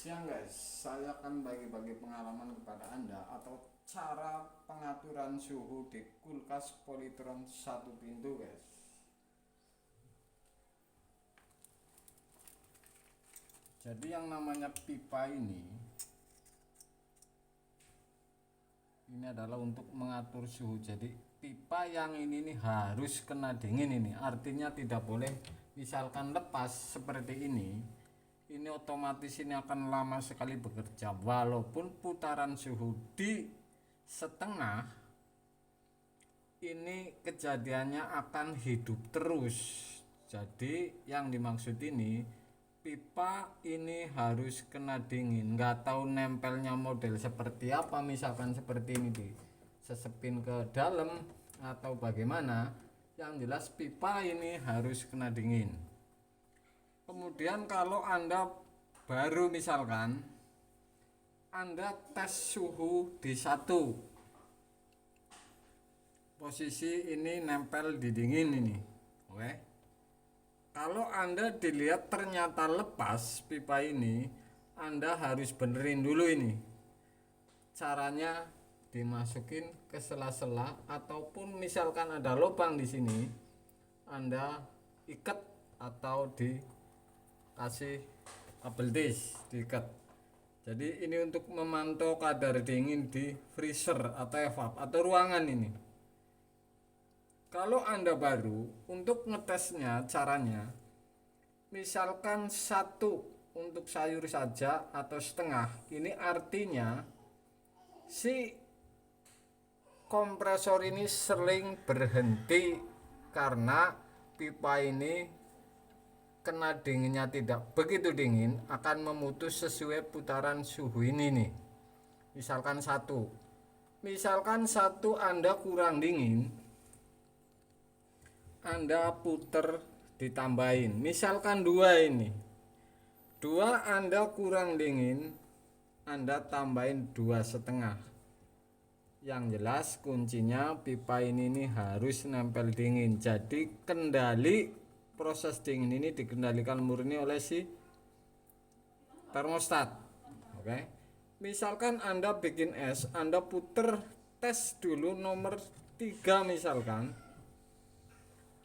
Siang guys, saya akan bagi-bagi pengalaman kepada Anda atau cara pengaturan suhu di kulkas Polytron satu pintu guys. Jadi yang namanya pipa ini adalah untuk mengatur suhu. Jadi pipa yang ini harus kena dingin ini. Artinya tidak boleh misalkan lepas seperti ini otomatis ini akan lama sekali bekerja walaupun putaran suhu di setengah ini kejadiannya akan hidup terus. Jadi yang dimaksud ini pipa ini harus kena dingin, nggak tahu nempelnya model seperti apa, misalkan seperti ini disesepin ke dalam atau bagaimana, yang jelas pipa ini harus kena dingin. Kemudian kalau Anda baru misalkan Anda tes suhu di satu posisi ini nempel di dingin ini, oke. Kalau Anda dilihat ternyata lepas pipa ini, Anda harus benerin dulu ini. Caranya dimasukin ke sela-sela ataupun misalkan ada lubang di sini, Anda ikat atau dikasih kabel disk diikat. Jadi ini untuk memantau kadar dingin di freezer atau evap atau ruangan ini. Kalau Anda baru, untuk ngetesnya caranya, misalkan satu untuk sayur saja atau setengah, ini artinya si kompresor ini sering berhenti karena pipa ini kena dinginnya tidak begitu dingin, akan memutus sesuai putaran suhu ini nih. Misalkan satu Anda kurang dingin, Anda puter ditambahin. Misalkan dua Anda kurang dingin, Anda tambahin 2,5. Yang jelas kuncinya pipa ini harus nempel dingin. Jadi kendali proses dingin ini dikendalikan murni oleh si termostat. Oke. Misalkan Anda bikin es, Anda puter tes dulu nomor 3 misalkan.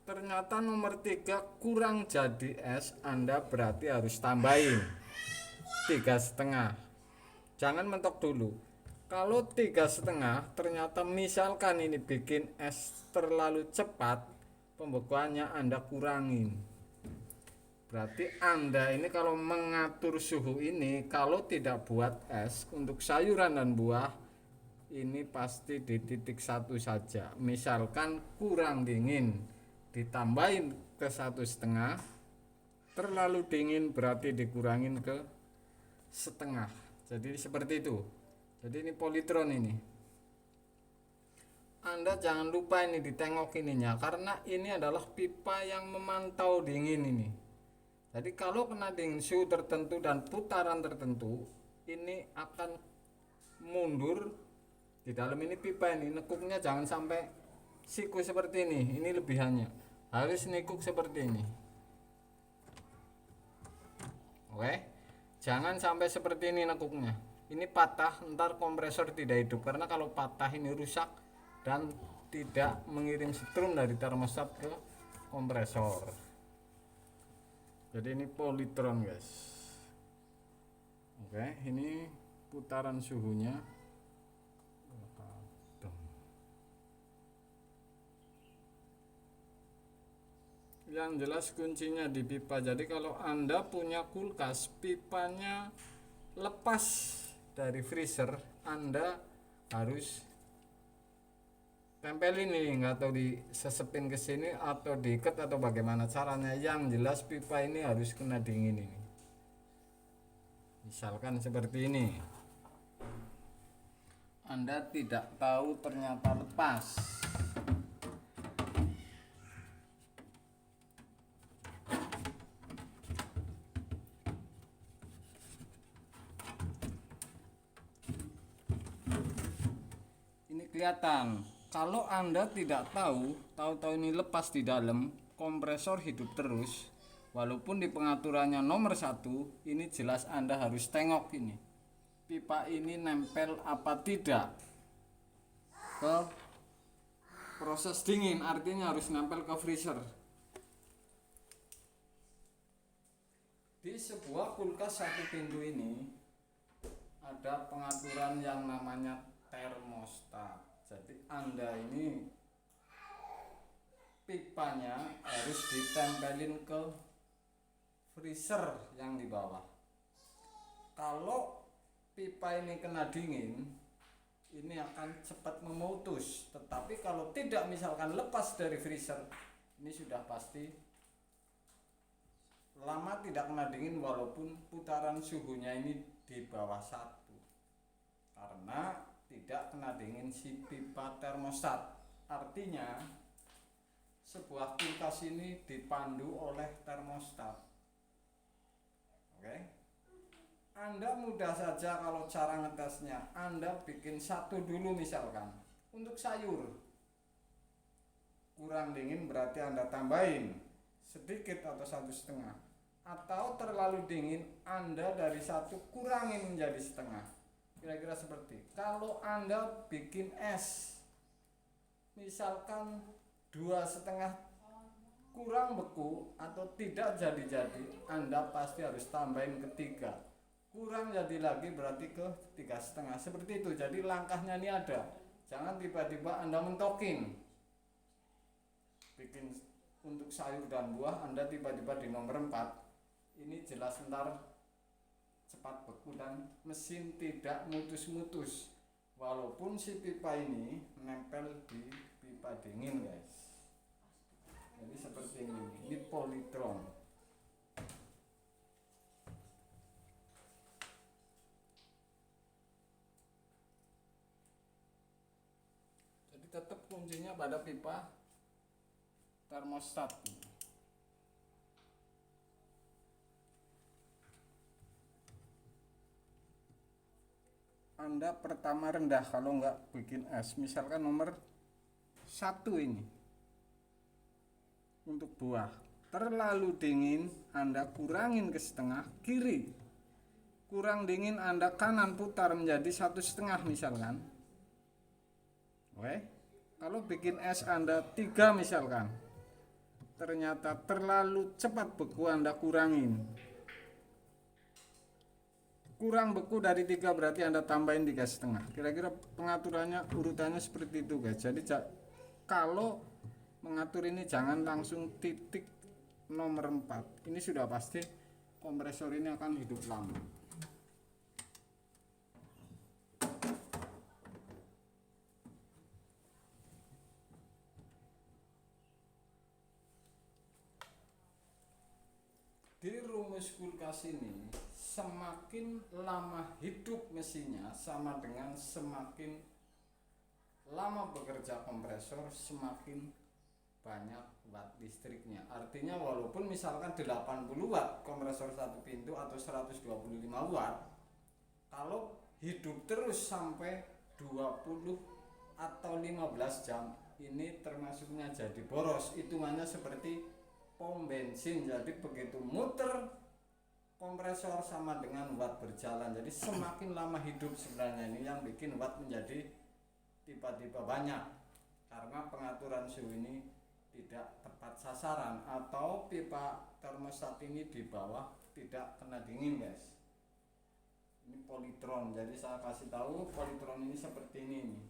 Ternyata nomor 3 kurang jadi es, Anda berarti harus tambahin 3,5. Jangan mentok dulu. Kalau 3,5 ternyata misalkan ini bikin es terlalu cepat, pembekuannya Anda kurangin. Berarti Anda ini kalau mengatur suhu ini, kalau tidak buat es untuk sayuran dan buah, ini pasti di titik 1 saja. Misalkan kurang dingin, ditambahin ke 1,5, terlalu dingin berarti dikurangin ke setengah. Jadi seperti itu. Jadi ini Polytron ini. Anda jangan lupa ini ditengok ininya, karena ini adalah pipa yang memantau dingin ini. Jadi kalau kena dingin suhu tertentu dan putaran tertentu, ini akan mundur di dalam ini pipa ini. Nekuknya jangan sampai siku seperti ini lebihannya, harus nikuk seperti ini. Oke, jangan sampai seperti ini nekuknya, ini patah, ntar kompresor tidak hidup, karena kalau patah ini rusak dan tidak mengirim strum dari termostat ke kompresor. Jadi ini Polytron guys. Oke, ini putaran suhunya. Yang jelas kuncinya di pipa. Jadi kalau Anda punya kulkas pipanya lepas dari freezer, Anda harus tempelin ini, nggak tahu disesepin ke sini atau diikat atau bagaimana caranya. Yang jelas pipa ini harus kena dingin ini. Misalkan seperti ini, Anda tidak tahu ternyata lepas. Kelihatan. Kalau Anda tidak tahu ini lepas di dalam, kompresor hidup terus, Walaupun di pengaturannya nomor 1, ini jelas Anda harus tengok ini. Pipa ini nempel apa tidak ke proses dingin, artinya harus nempel ke freezer. Di sebuah kulkas 1 pintu ini ada pengaturan yang namanya termostat. Jadi Anda ini pipanya harus ditempelin ke freezer yang di bawah. Kalau pipa ini kena dingin, ini akan cepat memutus. Tetapi kalau tidak, misalkan lepas dari freezer, ini sudah pasti lama tidak kena dingin walaupun putaran suhunya ini di bawah 1, karena tidak kena dingin si pipa termostat. Artinya sebuah kulkas ini dipandu oleh termostat. Oke, Anda mudah saja kalau cara ngetesnya. Anda bikin 1 dulu, misalkan untuk sayur kurang dingin, berarti Anda tambahin sedikit atau 1,5, atau terlalu dingin Anda dari 1 kurangin menjadi setengah. Kira-kira seperti kalau Anda bikin es, misalkan 2,5 kurang beku atau tidak jadi-jadi, Anda pasti harus tambahin ke 3. Kurang jadi lagi berarti ke 3,5. Seperti itu. Jadi langkahnya ini ada. Jangan tiba-tiba Anda mentokin. Bikin untuk sayur dan buah, Anda tiba-tiba di nomor 4. Ini jelas ntar cepat beku dan mesin tidak mutus-mutus. Walaupun si pipa ini nempel di pipa dingin, guys. Jadi seperti ini polytron. Jadi tetap kuncinya pada pipa termostat. Anda pertama rendah kalau nggak bikin es, misalkan nomor 1 ini untuk buah. Terlalu dingin Anda kurangin ke setengah kiri, kurang dingin Anda kanan putar menjadi 1,5 misalkan. Oke, kalau bikin es Anda 3 misalkan, ternyata terlalu cepat beku, Anda kurangin. Kurang beku dari 3 berarti Anda tambahin 3,5. Kira-kira pengaturannya urutannya seperti itu, guys. Jadi kalau mengatur ini jangan langsung titik nomor 4. Ini sudah pasti kompresor ini akan hidup lama. Di rumus kulkas ini, semakin lama hidup mesinnya sama dengan semakin lama bekerja kompresor, semakin banyak watt listriknya. Artinya walaupun misalkan 80 watt kompresor 1 pintu atau 125 watt, kalau hidup terus sampai 20 atau 15 jam, ini termasuknya jadi boros. Hitungannya seperti pom bensin. Jadi begitu muter kompresor sama dengan watt berjalan. Jadi semakin lama hidup sebenarnya ini yang bikin watt menjadi tiba-tiba banyak, karena pengaturan suhu ini tidak tepat sasaran atau pipa termostat ini di bawah tidak kena dingin, guys. Ini polytron. Jadi saya kasih tahu polytron ini seperti ini nih.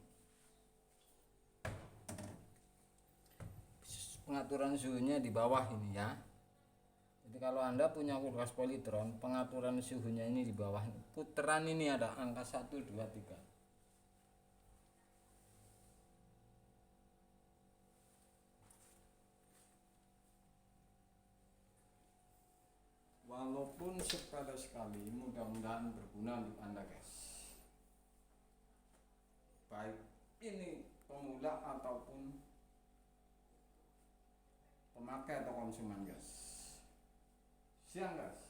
Pengaturan suhunya di bawah ini ya. Jadi kalau Anda punya kulkas polytron, pengaturan suhunya ini di bawah. Puteran ini ada angka 1, 2, 3. Walaupun sepele sekali, mudah-mudahan berguna untuk Anda, guys. Baik ini pemula ataupun pemakai atau konsumen, guys. Siang, guys.